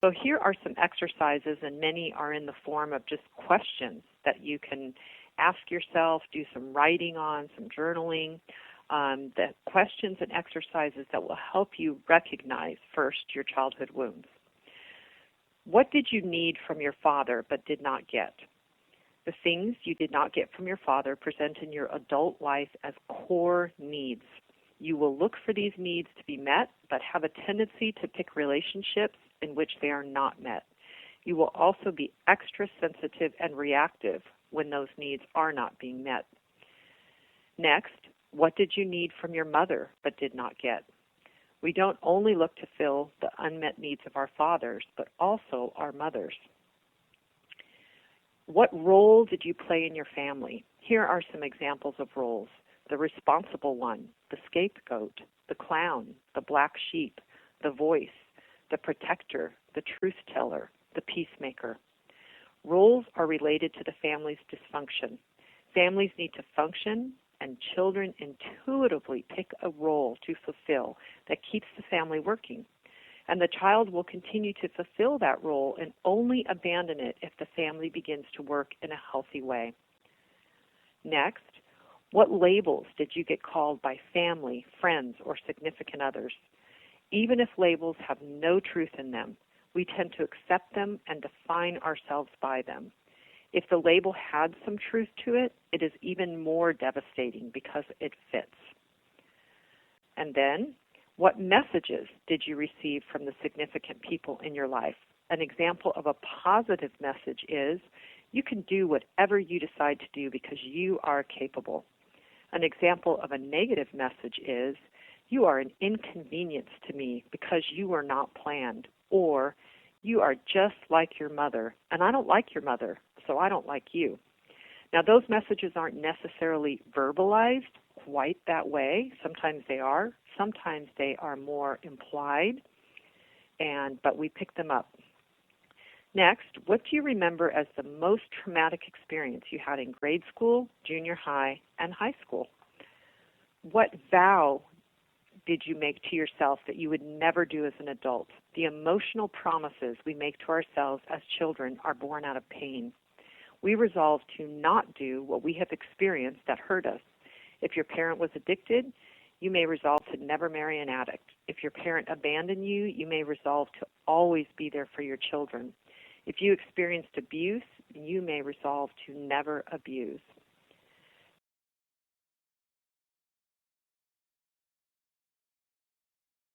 So here are some exercises, and many are in the form of just questions that you can ask yourself, do some writing on, some journaling, the questions and exercises that will help you recognize first your childhood wounds. What did you need from your father but did not get? The things you did not get from your father present in your adult life as core needs. You will look for these needs to be met, but have a tendency to pick relationships in which they are not met. You will also be extra sensitive and reactive when those needs are not being met. Next, what did you need from your mother but did not get? We don't only look to fill the unmet needs of our fathers, but also our mothers. What role did you play in your family? Here are some examples of roles. The responsible one, the scapegoat, the clown, the black sheep, the voice, the protector, the truth teller, the peacemaker. Roles are related to the family's dysfunction. Families need to function, and children intuitively pick a role to fulfill that keeps the family working. And the child will continue to fulfill that role and only abandon it if the family begins to work in a healthy way. Next, what labels did you get called by family, friends, or significant others? Even if labels have no truth in them, we tend to accept them and define ourselves by them. If the label had some truth to it, it is even more devastating because it fits. And then, what messages did you receive from the significant people in your life? An example of a positive message is, you can do whatever you decide to do because you are capable. An example of a negative message is, you are an inconvenience to me because you were not planned, or you are just like your mother, and I don't like your mother, so I don't like you. Now, those messages aren't necessarily verbalized quite that way. Sometimes they are. Sometimes they are more implied, but we pick them up. Next, what do you remember as the most traumatic experience you had in grade school, junior high, and high school? What vow did you make to yourself that you would never do as an adult? The emotional promises we make to ourselves as children are born out of pain. We resolve to not do what we have experienced that hurt us. If your parent was addicted, you may resolve to never marry an addict. If your parent abandoned you, you may resolve to always be there for your children. If you experienced abuse, you may resolve to never abuse.